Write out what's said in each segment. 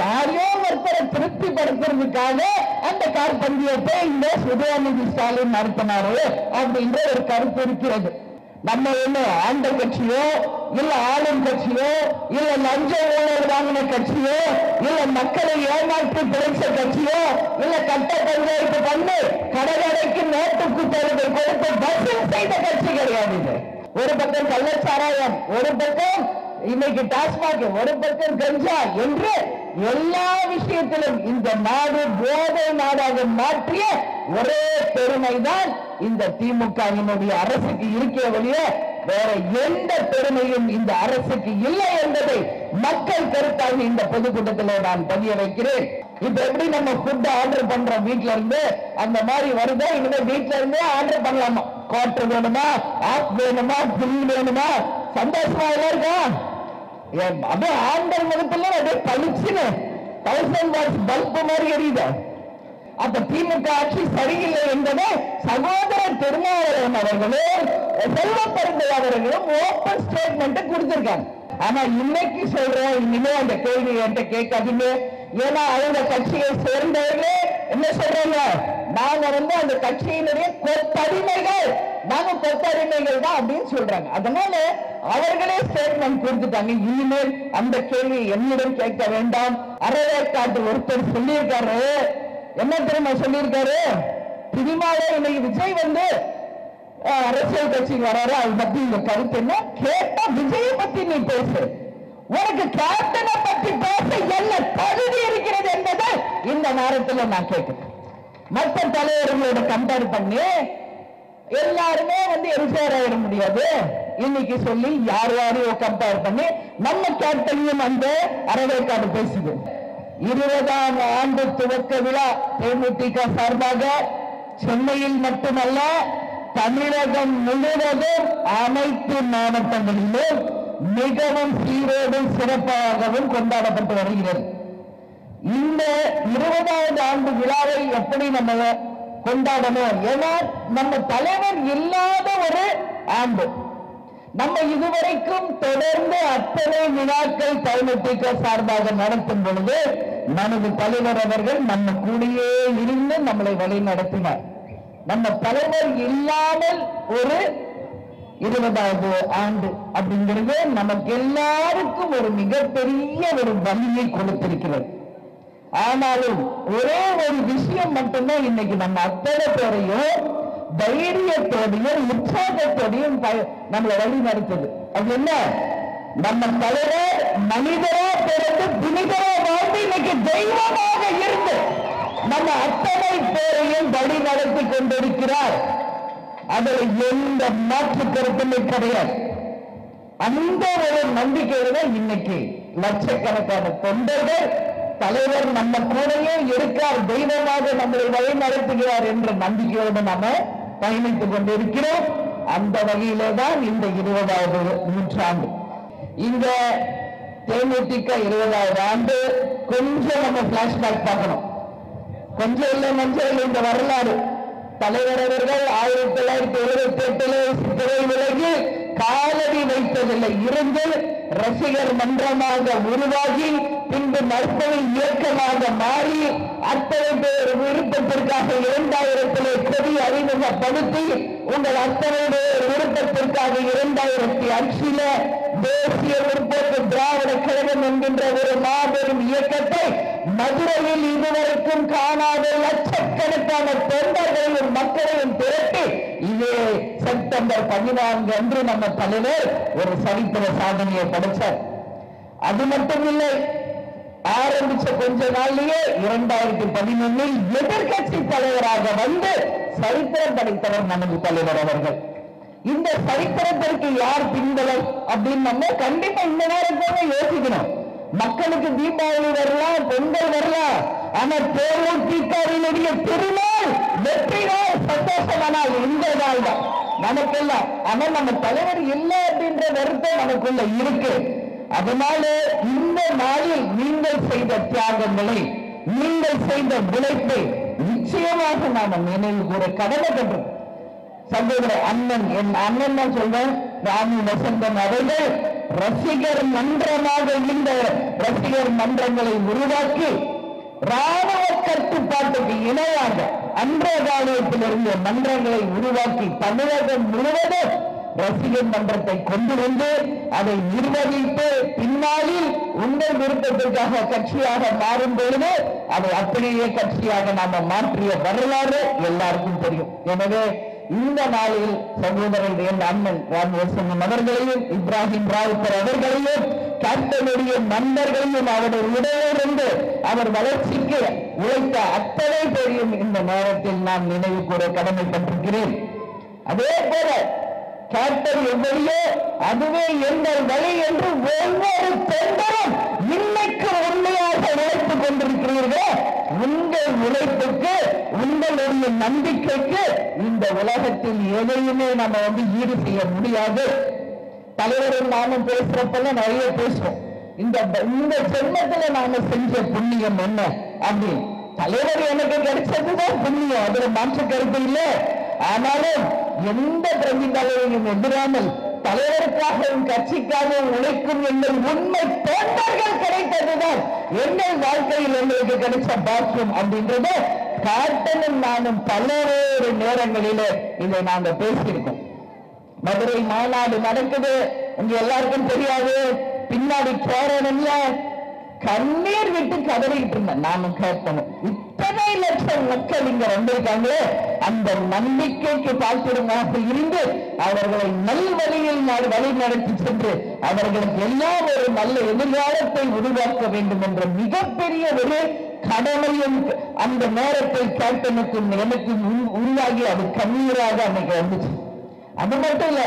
யாரையோ ஒருத்தரை திருப்திப்படுத்துறதுக்காக அந்த காற்பந்தியத்தை இந்த உதயநிதி ஸ்டாலின் நடத்தினாரு அப்படின்ற ஒரு கருத்து இருக்கிறது. நம்ம என்ன ஆண்ட கட்சியோ இல்ல ஆளும் கட்சியோ இல்ல லஞ்ச ஊழல் வாங்கின கட்சியோ இல்ல மக்களை ஏமாற்றி பிழைச்ச கட்சியோ இல்ல கட்ட பஞ்சாயத்து பண்ணி கடற்கரைக்கு நோட்டுக்கு தேர்தல் கொடுத்து பஸ்ஸில் செய்த கட்சி கிடையாது. ஒரு பக்கம் கள்ளச்சாராயம், ஒரு பக்கம் இன்னைக்கு டாஸ்மாக், ஒரு பக்கம் கஞ்சா என்று எல்லா விஷயத்திலும் இந்த நாடு போதை நாடாக மாற்றிய ஒரே பெருமைதான் இந்த திமுகவினுடைய அரசுக்கு இருக்க வழிய வேற எந்த பெருமையும் இந்த அரசுக்கு இல்லை என்பதை மக்கள் கருத்தாக இந்த பொதுக்கூட்டத்தில் நான் பதிய வைக்கிறேன். இப்ப எப்படி நம்ம ஃபுட் ஆர்டர் பண்றோம் வீட்டுல இருந்து, அந்த மாதிரி வருதா? இனிமே வீட்டுல இருந்தே ஆர்டர் பண்ணலாமா? குவார்டர் வேணுமா, ஆப் வேணுமா, புல் வேணுமா? சந்தோஷமா எல்லாம் இருக்கா? அப்படியே ஆண்டர் முகத்துல அப்படியே பளிச்சுன்னு 1000 வாட்ஸ் பல்ப் மாதிரி எரியுது. அப்ப திமுக ஆட்சி சரியில்லை என்பதை சகோதரர் திருமாவளவன் அவர்களும் செல்வப்பெருந்தை அவர்களும் ஓப்பன் ஸ்டேட்மெண்ட் கொடுத்திருக்காங்க. ஆனா இன்னைக்கு சொல்றேன், இனிமே அந்த கேள்வி என்கிட்ட கேட்காதீங்க. ஏன்னா அவங்க கட்சியை சேர்ந்தவர்களே என்ன சொல்றாங்க, நாங்க அந்த கட்சியினுடைய கொத்தடிமைகள், நாங்க கொத்தடிமைகள் தான் அப்படின்னு சொல்றாங்க. அதனால அவர்களே ஸ்டேட்மெண்ட் கொடுத்துட்டாங்க. இனிமேல் அந்த கேள்வி என்னிடம் கேட்க வேண்டாம். அறவேற்காட்டு ஒருத்தர் சொல்லியிருக்காரு, என்ன தெரியுமா சொல்லியிருக்காரு, சினிமாவே இன்னைக்கு விஜய் அரசியல் கட்சிக்கு வராரு, அதை பத்தி இந்த கருத்து என்ன கேட்டா, விஜயை பத்தி நீ பேசு, உனக்கு கேப்டனை பத்தி பேச என்ன தகுதி இருக்கிறது என்பதை இந்த நேரத்தில் நான் கேட்கிறேன். மற்ற தலைவர்களோட கம்பேர் பண்ணி எல்லாருமே எம்ஜிஆர் ஆயிட முடியாது இன்னைக்கு சொல்லி யார் யாரையும் கம்பேர் பண்ணி நம்ம கேப்டனையும் அறவேற்காடு பேசுது. 20ஆம் ஆண்டு துவக்க விழா தேமுதிக சார்பாக சென்னையில் மட்டுமல்ல தமிழகம் முழுவதும் அனைத்து மாவட்டங்களிலும் மிகவும் சீரோடும் சிறப்பாகவும் கொண்டாடப்பட்டு வருகிறது. இந்த 20வது ஆண்டு விழாவை எப்படி நம்ம கொண்டாடணும்? ஏன்னா நம்ம தலைவர் இல்லாத ஒரு ஆண்டு. நம்ம இதுவரைக்கும் தொடர்ந்து அத்தனை விழாக்கள் தேமுதிக சார்பாக நடத்தும் பொழுது நமது தலைவர் அவர்கள் நம்ம கூடயே இருந்து நம்மளை வழி நடத்தினார். நம்ம தலைவர் இல்லாமல் ஒரு 20வது ஆண்டு அப்படிங்கிறது நமக்கு எல்லாருக்கும் ஒரு மிகப்பெரிய ஒரு வலியை கொடுத்திருக்கிறது. ஆனாலும் ஒரே ஒரு விஷயம் மட்டும்தான் இன்னைக்கு நம்ம அத்தனை பேரையும் தைரியத்தோடையும் உற்சாகத்தோடையும் நம்மளை வழி நடத்துது. அது என்ன? நம்ம தலைவர் மனிதரா பிறந்து புனிதரா வாழ்ந்து இன்னைக்கு தெய்வமாக இருந்து நம்ம அத்தனை பேரையும் வழி நடத்தி கொண்டிருக்கிறார். அதில் எந்த மாற்று கருத்துமே கிடையாது. அந்த ஒரு நம்பிக்கையில இன்னைக்கு லட்சக்கணக்கான தொண்டர்கள் தலைவர் நம்ம கூடவே இருக்கார், தெய்வமாக நம்மளை வழி நடத்துகிறார் என்ற நம்பிக்கையோடு நாம பயணித்துக் கொண்டிருக்கிறோம். அந்த வகையிலே தான் இந்த 20வது நூற்றாண்டு, இந்த தேமுதிக 20வது ஆண்டு கொஞ்சம் நம்ம பிளாஷ்பேக் பார்க்கணும். கொஞ்சம் இல்லை நஞ்சம் இல்லை. இந்த வரலாறு தலைவர் அவர்கள் 1978 சித்திரை விலகி காலடி வைத்ததில்லை இருந்து ரசிகர் மன்றமாக உருவாகி பின்பு நற்பணி இயக்கமாக மாறி அத்தனை பேர் விருப்பத்திற்காக 2000 கொடி அறிமுகப்படுத்தி உங்கள் அத்தனை பேர் விருப்பத்திற்காக 2005 தேசிய முற்போக்கு திராவிட கழகம் என்கின்ற ஒரு மாபெரும் இயக்கத்தை மதுரையில் இதுவரைக்கும் காணாத லட்சக்கணக்கான தொண்டர்களையும் மக்களையும் திரட்டி இதே செப்டம்பர் 14 அன்று நம்ம தலைவர் ஒரு சரித்திர சாதனையை படைச்சார். அது மட்டும் இல்லை, ஆரம்பிச்ச கொஞ்ச நாள்லயே 2011 எதிர்கட்சி தலைவராக சரித்திரம் படைத்தவர் நமது தலைவர் அவர்கள். இந்த சரித்திரத்திற்கு யார் பின்பலம் அப்படின்னு நம்ம கண்டிப்பா இந்த நேரத்தோட யோசிக்கணும். மக்களுக்கு தீபாவளி வரலாம், பொங்கல் வரலாம், ஆனா தேமுதிகவினுடைய திருநாள், வெற்றி நாள், சந்தோஷமான நாள் இந்த நாள் தான் நமக்கெல்லாம். ஆனா நம்ம தலைவர் இல்லை அப்படின்ற வருத்தம் நமக்குள்ள இருக்கு. அதனால இந்த நாளில் நீங்கள் செய்த தியாகங்களை, நீங்கள் செய்த உழைப்பை நிச்சயமாக நாம நினைவு கூற கடமைப்பட்டோம். சகோதர அண்ணன், என் அண்ணன் தான் சொல்றேன், ராமு வசந்தன் அவர்கள் ரசிகர் மன்றமாக இந்த ரசிகர் மன்றங்களை உருவாக்கி ராணுவ கட்டுப்பாட்டுக்கு இணையாக அன்றைய காலத்தில் இருந்த மன்றங்களை உருவாக்கி தமிழகம் முழுவதும் ரசிகர் மன்றத்தை கொண்டு வந்து அதை நிர்வகித்து பின்னாளில் உங்கள் விருப்பத்திற்காக கட்சியாக மாறும் பொழுது அதை அப்படியே கட்சியாக நாம மாற்றிய வரலாறு எல்லாருக்கும் தெரியும். எனவே இந்த நாளில் சகோதரர் என் அண்ணன் ராமேஸ்வரன் அவர்களையும் இப்ராஹிம் ராவுத்தர் அவர்களையும் கேப்டனுடைய நண்பர்களையும் அவருடைய உடலிருந்து அவர் வளர்ச்சிக்கு உழைத்த அத்தனை பேரையும் இந்த நேரத்தில் நான் நினைவு கூற கடமைப்பட்டிருக்கிறேன். அதே போல கேப்டன் எவ்வளியோ அதுவே எங்கள் வழி என்று ஒவ்வொரு தொண்டரும் இன்னைக்கு உண்மையாக உழைத்துக் கொண்டிருக்கிறீர்கள். உங்கள் உழைப்புக்கு உங்களுடைய நம்பிக்கைக்கு இந்த உலகத்தில் எதையுமே நம்ம ஈடு செய்ய முடியாது. தலைவரும் நானும் பேசுறப்ப நிறைய பேசுவோம். இந்த ஜென்மத்துல நாம செஞ்ச புண்ணியம் என்ன அப்படின்னு. தலைவர் எனக்கு கிடைச்சதுதான் புண்ணியம், அதுல மாற்று கருத்து இல்லை. ஆனாலும் எந்த பிரதிநிதிகளையும் எதிராமல் தலைவருக்காகவும் கட்சிக்காகவும் உழைக்கும் எங்கள் உண்மை தொண்டர்கள் கிடைத்ததுதான் எங்கள் வாழ்க்கையில் எங்களுக்கு கிடைச்ச பாக்கியம் அப்படின்றது கேப்டனும் நானும் பல்வேறு நேரங்களிலே இதை நாங்க பேசியிருக்கோம். மதுரை மாநாடு நடக்குது, உங்க எல்லாருக்கும் தெரியாது. பின்னாடி கேரளம்ல கண்ணீர் விட்டு கதறிட்டு இருந்தேன் நானும் கேட்பணும். இத்தனை லட்சம் மக்கள் இங்க வந்திருக்காங்களே, அந்த நம்பிக்கைக்கு பாத்திரமாக இருந்து அவர்களை நல்வழியில் வழி நடத்தி சென்று அவர்களுக்கு எல்லாம் ஒரு நல்ல எதிர்காலத்தை உருவாக்க வேண்டும் என்ற மிகப்பெரிய ஒரு கடமையும் அந்த நேரத்தில் கேப்டனுக்கும் எனக்கும் உருவாகி அது கண்ணீராக அன்னைக்கு வந்துச்சு. அது மட்டும் இல்ல,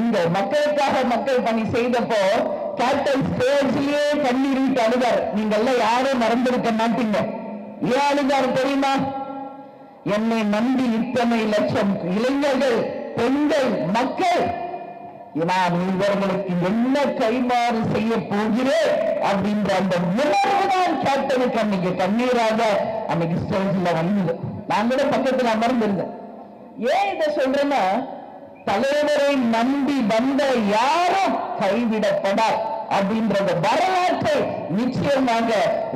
இந்த மக்களுக்காக மக்கள் பணி செய்தப்போ கேப்டன் ஸ்டேஜ்லயே கண்ணீர் விட்டு அழுதார். நீங்க எல்லாம் யாரும் மறந்திருக்க மாட்டீங்க. ஏன் அழுதார் தெரியுமா? என்னை நம்பி இத்தனை லட்சம் இளைஞர்கள், பெண்கள், மக்கள், நான் இவர்களுக்கு என்ன கைமாறு செய்ய போகிறேன் அப்படின்ற அந்த உணர்வு தான் கேப்டனுக்கு அன்னைக்கு கண்ணீராக அன்னைக்கு ஸ்டேஜ்ல வந்தது. நான் கூட பக்கத்தில் அமர்ந்திருந்தேன். ஏன் இதை சொல்றேன்னா, தலைவரை நம்பி வந்த யாரும் கைவிடப்படார் அப்படின்றத வரலாற்றை நிச்சயமாக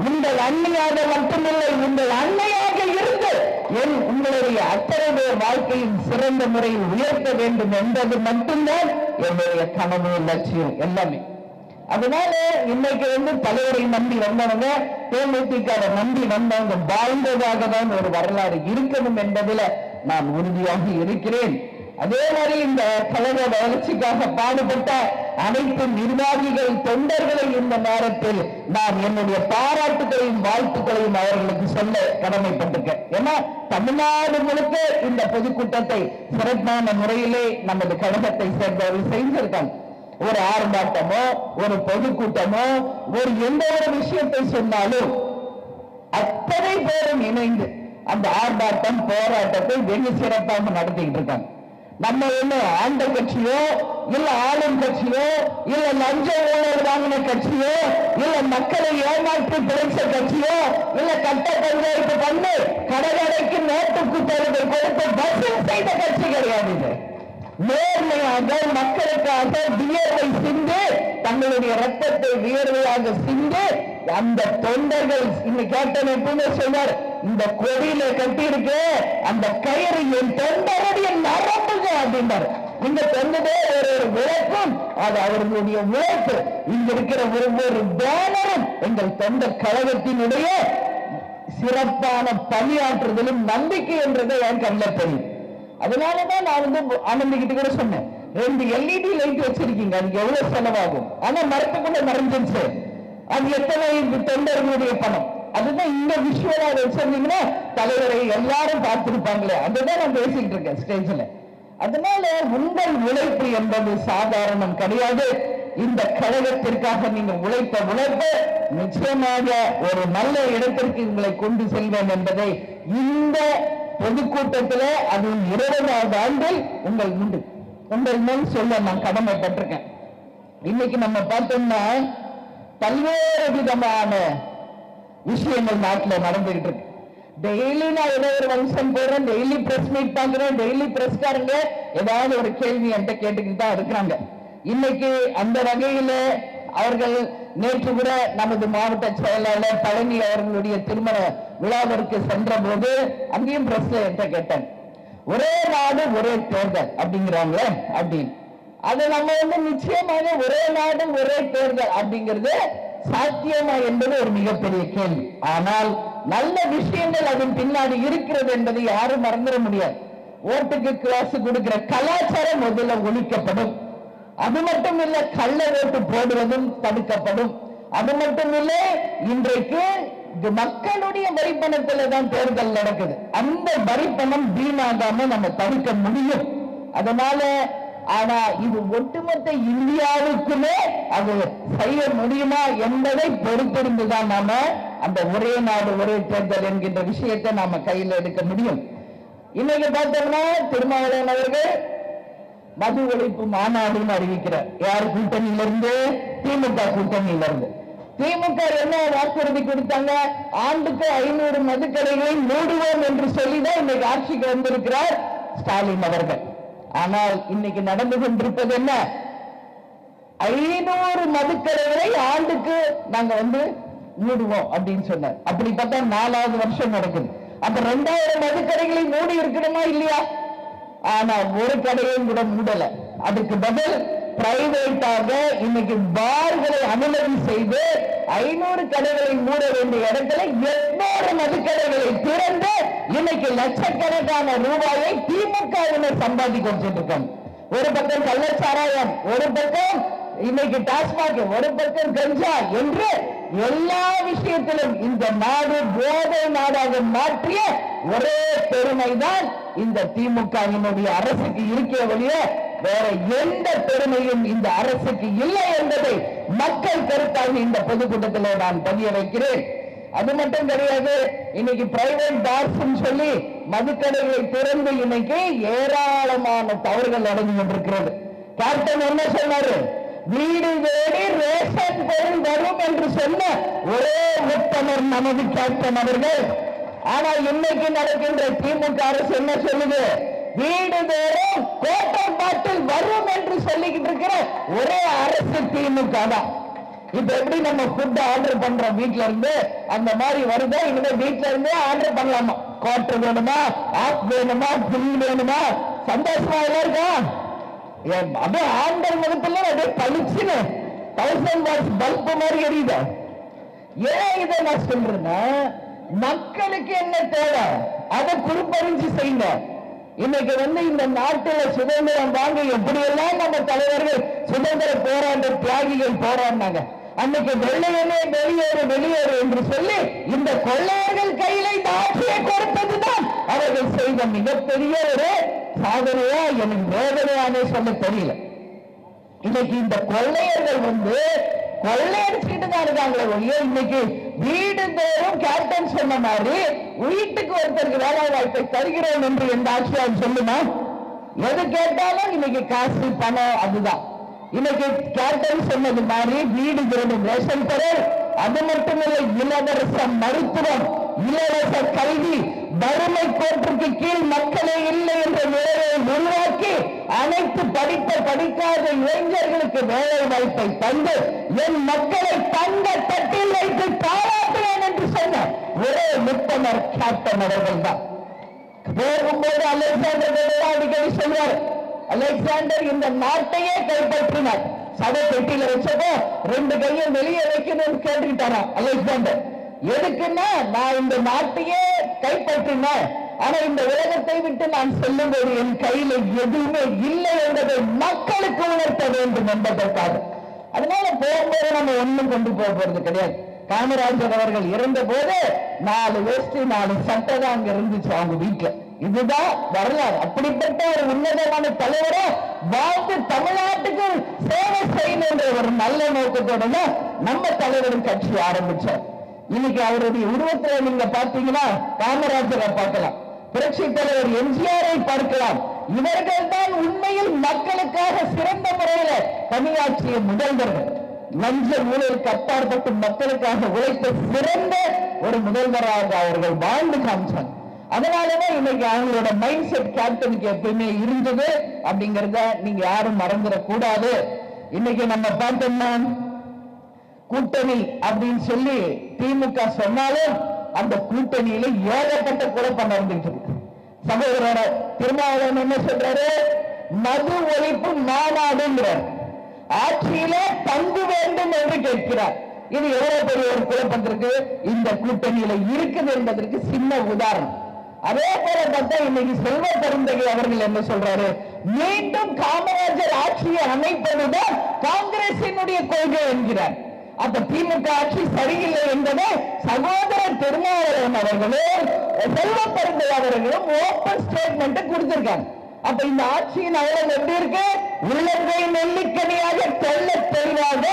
உங்கள் அன்னையாக மட்டுமில்லை, உங்கள் அன்னையாக இருந்து உங்களுடைய அத்தனை பேர் வாழ்க்கையின் சிறந்த முறையில் உயர்த்த வேண்டும் என்பது மட்டும்தான் என்னுடைய கனவு, லட்சியம் எல்லாமே. அதனால இன்னைக்கு தலைவரை நம்பி வந்தவங்க, தேமுதிக நம்பி வந்தவங்க வாழ்ந்ததாக தான் ஒரு வரலாறு இருக்கணும் என்பதில் நான் உறுதியாக இருக்கிறேன். அதே மாதிரி இந்த கழக வளர்ச்சிக்காக பாடுபட்ட அனைத்து நிர்வாகிகள், தொண்டர்களை இந்த நேரத்தில் நான் என்னுடைய பாராட்டுகளையும் வாழ்த்துக்களையும் அவர்களுக்கு சொல்ல கடமைப்பட்டிருக்கேன். ஏன்னா தமிழ்நாடு முழுக்க இந்த பொதுக்கூட்டத்தை சிறப்பான முறையிலே நமது கழகத்தை சேர்ந்தவர்கள் செய்திருக்காங்க. ஒரு ஆர்ப்பாட்டமோ ஒரு பொதுக்கூட்டமோ ஒரு எந்த ஒரு விஷயத்தை சொன்னாலும் அத்தனை பேரும் இணைந்து அந்த ஆர்ப்பாட்டம் போராட்டத்தை வெகு சிறப்பாக நடத்திக்கிட்டு இருக்காங்க. நம்ம என்ன ஆண்ட கட்சியோ இல்ல ஆளும் கட்சியோ இல்ல லஞ்ச ஊழல் வாங்கின கட்சியோ இல்ல மக்களை ஏமாற்றி பிழைச்ச கட்சியோ இல்ல கட்ட பஞ்சாயத்து பண்ணி கடற்கரைக்கு நோட்டுக்கு தேர்தல் கொடுத்து பஸ்ஸில் செய்த கட்சி கிடையாது. நேர்மையாக மக்களுக்காக வியர்வை சிந்து, தங்களுடைய ரத்தத்தை வியர்வையாக சிந்து அந்த தொண்டர்கள் இன்னைக்கு கேப்டன் எப்பவுமே சொன்னார், இந்த கொடியில கட்டி இருக்கு அந்த கயிறு என் தொண்டருடைய நரம்புங்க அப்படின்றார். இங்க தொண்டதே ஒரு உழைப்பும் அது அவர்களுடைய உழைப்பு. இங்க இருக்கிற ஒவ்வொரு பேனரும் எங்கள் தொண்ட கழகத்தினுடைய சிறப்பான பணியாற்றுதலும் நம்பிக்கை என்றதை என் கண்ணில் தெரியும். அதனாலதான் நான் ஆனந்திக்கிட்டு கூட சொன்னேன், 2 LED லைட் வச்சிருக்கீங்க, அதுக்கு எவ்வளவு செலவாகும்? ஆனா மரத்துக்குள்ள மறைஞ்சிருச்சு, அது எத்தனை தொண்டர்களுடைய பணம். அதுதான் இந்த விஷுவலா வச்சிருந்தீங்கன்னா தலைவரை எல்லாரும் பார்த்திருப்பாங்களே, அதுதான் நான் பேசிக்கிட்டு இருக்கேன் ஸ்டேஜ்ல. அதனால உங்கள் உழைப்பு என்பது சாதாரணம் கிடையாது. இந்த கழகத்திற்காக நீங்க உழைத்த உழைப்பு நிச்சயமாக ஒரு நல்ல இடத்திற்கு உங்களை கொண்டு செல்வேன் என்பதை இந்த பொதுக்கூட்டத்தில் அது 20வது ஆண்டில் உங்கள் முன் சொல்ல நான் கடமைப்பட்டிருக்கேன். இன்னைக்கு நம்ம பார்த்தோம்னா பல்வேறு விதமான விஷயங்கள் நாட்டில் நடந்துகிட்டு இருக்கு. டெய்லி நான் ஏதோ ஒரு ஃபங்க்ஷன் போடுறேன், டெய்லி பிரஸ் மீட் பாக்குறேன், டெய்லி பிரஸ்காரங்க ஏதாவது ஒரு கேள்வி என்கிட்ட கேட்டுக்கிட்டு தான் இருக்கிறாங்க. இன்னைக்கு அந்த வகையில அவர்கள் நேற்று கூட நமது மாவட்ட செயலாளர் பழனி அவர்களுடைய திருமண விழாவிற்கு சென்ற போது அங்கேயும் பிரஸ்ல என்கிட்ட கேட்டேன், ஒரே நாடு ஒரே தேர்தல் அப்படிங்கிறாங்க அப்படின்னு. அது நம்ம நிச்சயமாக ஒரே நாடு ஒரே தேர்தல் அப்படிங்கிறது சாத்தியமா என்பது ஒரு மிகப்பெரிய கேள்வி. ஆனால் நல்ல விஷயங்கள் அதன் பின்னாடி இருக்கிறது என்பதை யாரும் மறந்துட முடியாது. ஓட்டுக்கு காசு கொடுக்கிற கலாச்சாரம் முதல்ல ஒழிக்கப்படும். அது மட்டும் இல்ல, கள்ள ஓட்டு போடுவதும் தடுக்கப்படும். அது மட்டும் இல்ல, இன்றைக்கு மக்களுடைய வரிப்பணத்துல தான் தேர்தல் நடக்குது. அந்த வரிப்பணம் வீணாகாம நம்ம தடுக்க முடியும். அதனால ஆனா இது ஒட்டுமொத்த இந்தியாவுக்குமே அது செய்ய முடியுமா என்பதை பொறுத்திருந்துதான் நாம அந்த ஒரே நாடு ஒரே தேர்தல் என்கின்ற விஷயத்தை நாம கையில் எடுக்க முடியும். இன்னைக்கு பார்த்தோம்னா திருமாவளவன் அவர்கள் மது ஒழிப்பு மாநாடுன்னு அறிவிக்கிறார். யார் கூட்டணியிலிருந்து? திமுக கூட்டணியிலிருந்து. திமுக என்ன வாக்குறுதி கொடுத்தாங்க? ஆண்டுக்கு 500 மதுக்கடைகளை மூடுவோம் என்று சொல்லிதான் இன்னைக்கு ஆட்சிக்கு வந்திருக்கிறார் ஸ்டாலின் அவர்கள். ஆனால் இன்னைக்கு நடந்து கொண்டிருப்பது என்ன? 500 மதுக்கடைகளை ஆண்டுக்கு நாங்க மூடுவோம் அப்படின்னு சொன்னார். அப்படி பார்த்தா 4வது வருஷம் நடக்குது. அப்ப 2000 மதுக்கடைகளை மூடி இருக்கணுமா இல்லையா? ஆனா ஒரு கடையும் கூட மூடல. அதுக்கு பதில் பிரைவேட்டாக இன்னைக்கு பார்களை அனுமதி செய்து 500 கடைகளை மூட வேண்டிய இடத்துல 800 மதுக்கடைகளை திறந்து இன்னைக்கு லட்சக்கணக்கான ரூபாயை திமுகவினர் சம்பாதிக்க வச்சிருக்காங்க. ஒரு பக்கம் கள்ளச்சாராயம், ஒரு பக்கம் இன்னைக்கு டாஸ்மாக், ஒரு பக்கம் கஞ்சா என்று எல்லா விஷயத்திலும் இந்த நாடு போதை நாடாக மாற்றிய ஒரே பெருமைதான் இந்த திமுகவினுடைய அரசுக்கு இருக்க வழிய வேற எந்த பெருமையும் இந்த அரசுக்கு இல்லை என்பதை மக்கள் கருத்தாக இந்த பொதுக்கூட்டத்தில் நான் பதிய வைக்கிறேன். அது மட்டும் கிடையாது, இன்னைக்கு பிரைவேட் பார்ஸ் சொல்லி மதுக்கடைகளை திறந்து இன்னைக்கு ஏராளமான தவறுகள் நடந்து கொண்டிருக்கிறது. கேப்டன் என்ன சொன்னாரு? வீடு தேடி ரேஷன் பொருள் வரும் என்று சொன்ன ஒரே உத்தமர் நமது கேப்டன் அவர்கள். ஆனால் இன்னைக்கு நடக்கின்ற திமுக அரசு என்ன சொல்லுது? வீடு தேடும் கோட்டர் பாட்டில் வரும் என்று சொல்லிக்கிட்டு இருக்கிற ஒரே அரசு திமுக தான். இப்ப எப்படி நம்ம ஃபுட் ஆர்டர் பண்றோம் வீட்டுல இருந்து, அந்த மாதிரி வருதா? இனிமே வீட்டுல இருந்தே ஆர்டர் பண்ணலாமா? கோட்டர் வேணுமா, ஆப் வேணுமா, புல் வேணுமா? சந்தோஷமா எல்லாம் இருக்கா? அப்படியே ஆண்டர் முகத்துல அப்படியே பளிச்சுன்னு 1000 வாட்ஸ் பல்ப் மாதிரி எரியுது. ஏன் இதை நான் சொல்றேன்னா, மக்களுக்கு என்ன தேவை அதை குறிப்பறிஞ்சு செய்யுங்க. இன்னைக்கு இந்த நாட்டில் சுதந்திரம் வாங்க எப்படியெல்லாம் நம்ம தலைவர்கள் சுதந்திர போராட்ட தியாகிகள் போராடினாங்க. அன்னைக்கு வெள்ளையனே வெளியேறு வெளியேறு என்று சொல்லி இந்த கொள்ளையர்கள் கையில இந்த ஆட்சியை கொடுத்ததுதான் அவர்கள் செய்த மிகப்பெரிய ஒரு சாதனையா எனக்கு வேதனையானே சொல்ல தெரியல. இன்னைக்கு இந்த கொள்ளையர்கள் கொள்ளையடிச்சுக்கிட்டு தான் இருக்காங்களே ஒழிய இன்னைக்கு வீடு தோறும் கேப்டன் சொன்ன மாதிரி வீட்டுக்கு ஒருத்தருக்கு வேலை வாய்ப்பை தருகிறோம் என்று எந்த ஆட்சியாளர் சொல்லுமா? எது கேட்டாலும் இன்னைக்கு காசு பணம் அதுதான். இன்னைக்கு கேப்டன் சொன்னது மாதிரி வீடு தோறும் ரேஷன் பொருள், அது மட்டுமில்லை இலவச மருத்துவம், இலவச கல்வி, வறுமை கோட்டிற்கு கீழ் மக்களே இல்லை என்ற நிலையை உருவாக்கி அனைத்து படிக்காத இளைஞர்களுக்கு வேலை வாய்ப்பை தந்து என் மக்களை தங்க தட்டில் வைத்து பாராட்டுவேன் என்று சொன்ன ஒரே முத்தமர் கேப்டன் அவர்கள் தான். போகும்போது அலெக்சாண்டர் அடிக்கடி சொல்வார், அலெக்சாண்டர் இந்த நாட்டையே கைப்பற்றினார். சதை பெட்டியில வச்சப்போ 2 கையும் வெளியே வைக்கணும்னு கேட்டுக்கிட்டாரா அலெக்சாண்டர். எதுக்குன்னா, நான் இந்த நாட்டையே கைப்பற்றினேன், ஆனா இந்த உலகத்தை விட்டு நான் செல்லும்போது என் கையில எதுவுமே இல்லை என்பதை மக்களுக்கு உணர்த்த வேண்டும் என்பதற்காக. அதனால போகும்போது நம்ம ஒண்ணும் கொண்டு போறது கிடையாது. காமராஜர் அவர்கள் இறந்த போது 4 வேஷ்டி 4 சட்டை தான் அங்க இருந்துச்சு அவங்க வீட்டுல. இதுதான் வரலாறு. அப்படிப்பட்ட ஒரு உன்னதமான தலைவரை வாழ்ந்து தமிழ்நாட்டுக்கு சேவை செய்யணும் என்ற ஒரு நல்ல நோக்கத்தோட நம்ம தலைவரின் கட்சி ஆரம்பிச்சார். இன்னைக்கு அவருடைய உருவத்துல நீங்க பார்த்தீங்கன்னா காமராஜரை பார்க்கலாம், புரட்சி தலைவர் எம்ஜிஆரை பார்க்கலாம். இவர்கள் தான் உண்மையில் மக்களுக்காக சிறந்த முறையில பணியாற்றிய முதல்வர்கள். லஞ்ச ஊழல் கட்டார்பட்டு மக்களுக்காக உழைத்த சிறந்த ஒரு முதல்வராக அவர்கள் வாழ்ந்து காமிச்சாங்க. அதனாலதான் இன்னைக்கு அவங்களோட மைண்ட் செட் கேப்டனுக்கு எப்பயுமே இருந்தது அப்படிங்கறத நீங்க யாரும் மறந்துடக்கூடாது. இன்னைக்கு நம்ம பார்த்தோம்னா கூட்டணி அப்படின்னு சொல்லி திமுக சொன்னாலும் அந்த கூட்டணியில ஏகப்பட்ட குழப்பம் நடந்துட்டு இருக்கு. சகோதரர் திருமாவளவன் என்ன சொல்றாரு? மது ஒழிப்பு மாநாடுங்கிறார். ஆட்சியில பங்கு வேண்டும் என்று கேட்கிறார். இது எவ்வளவு பெரிய ஒரு குழப்பத்திற்கு இந்த கூட்டணியில இருக்குது என்பதற்கு சின்ன உதாரணம். அதே போல பார்த்தா இன்னைக்கு செல்வ பெருந்தகை அவர்கள் என்ன சொல்றாரு? மீண்டும் காமராஜர் ஆட்சியை அமைப்பதுதான் காங்கிரசினுடைய கொள்கை என்கிறார். அப்ப திமுக ஆட்சி சரியில்லை என்பதை சகோதரர் திருமாவளவன் அவர்களும் செல்வ பெருந்தகை அவர்களும் ஓபன் ஸ்டேட்மெண்ட் கொடுத்திருக்காங்க. அப்ப இந்த ஆட்சியின் அவலம் எப்படி இருக்கு? உள்ளங்கை நெல்லிக்கனியாக தெள்ள தெளிவாக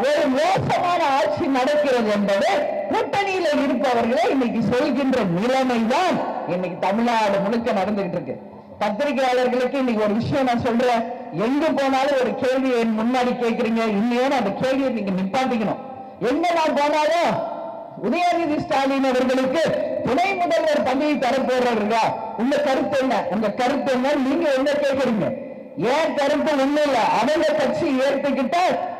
ஒரு மோசமான ஆட்சி நடக்கிறது என்பது கூட்டணியில இருப்பவர்களே இன்னைக்கு சொல்கின்ற நிலைமைதான் இன்னைக்கு தமிழ்நாடு முழுக்க நடந்துகிட்டு இருக்கு. பத்திரிகையாளர்களுக்கு இன்னைக்கு ஒரு விஷயம் நான் சொல்றேன். எங்க போனாலும் ஒரு கேள்வி என் முன்னாடி கேட்கிறீங்க, இன்னும் அந்த கேள்வியை நீங்க நிப்பாட்டிக்கணும். எங்க நான் போனாலும் உதயநிதி ஸ்டாலின் அவர்களுக்கு துணை முதல்வர் பதவி தரப்போறா, உங்க கருத்து என்ன? உங்க கருத்து என்ன? நீங்க என்ன கேட்கறீங்க? ஏன் கருத்து ஒண்ணு இல்ல. அவங்க கட்சி ஏற்றுக்கிட்ட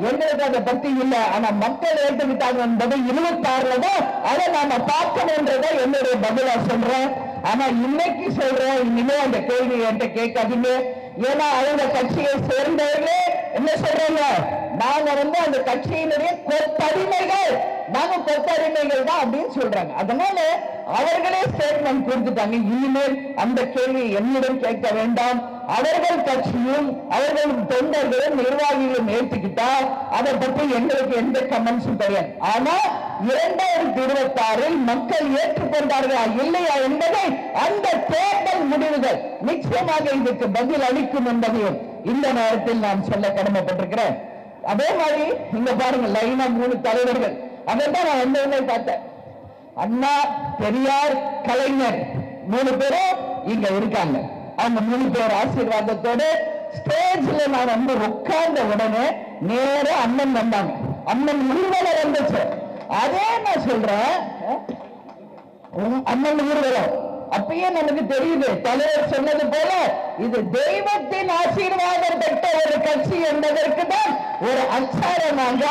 எங்களுக்கு அதை பத்தி இல்ல. ஆனா மக்கள் ஏற்றுக்கிட்டாங்க என்பது 26 தான் அதை நாம பார்க்கணும்ன்றத என்னுடைய பதிலா சொல்றேன். ஆனா இன்னைக்கு சொல்றேன், இனிமே அந்த கேள்வி என்கிட்ட கேட்காதீங்க. ஏன்னா அவங்க கட்சியை சேர்ந்தவர்களே என்ன சொல்றாங்க? நாங்க அந்த கட்சியினுடைய கொத்தடிமைகள், நாங்க கொத்தடிமைகள் தான் அப்படின்னு சொல்றாங்க. அதனால அவர்களே ஸ்டேட்மெண்ட் கொடுத்துட்டாங்க. இனிமேல் அந்த கேள்வி என்னிடம் கேட்க வேண்டாம். அவர்கள் கட்சியும் அவர்கள் தொண்டர்களும் நிர்வாகிகளும் ஏற்றுக்கிட்டா அதை பற்றி எங்களுக்கு எந்த கமெண்ட்ஸும் தெரியாது. ஆனா 2026 மக்கள் ஏற்றுக்கொண்டார்களா இல்லையா என்பதை அந்த தேர்தல் முடிவுகள் நிச்சயமாக இதுக்கு பதில் அளிக்கும் என்பதையும் இந்த நேரத்தில் நான் சொல்ல கடமைப்பட்டிருக்கிறேன். அதே மாதிரி இங்க பாருங்க, லைனா 3 தலைவர்கள். அதைத்தான் நான் வந்தவனே பார்த்தேன். அண்ணா, பெரியார், கலைஞர் 3 பேரும் இங்க இருக்காங்க. அவங்க 3 பேர் ஆசீர்வாதத்தோடு ஸ்டேஜ்ல நான் உட்கார்ந்த உடனே நேர அண்ணன் வந்தாங்க. அண்ணன் ஊர்வலம் வந்துச்சு. அதே நான் சொல்றேன், அண்ணன் ஊர்வலம் அப்பயே நமக்கு தெரியுது. தலைவர் சொன்னது போல இது தெய்வத்தின் ஆசீர்வாதம் பெற்ற ஒரு கட்சி என்பதற்கு தான் ஒரு அச்சாரமாக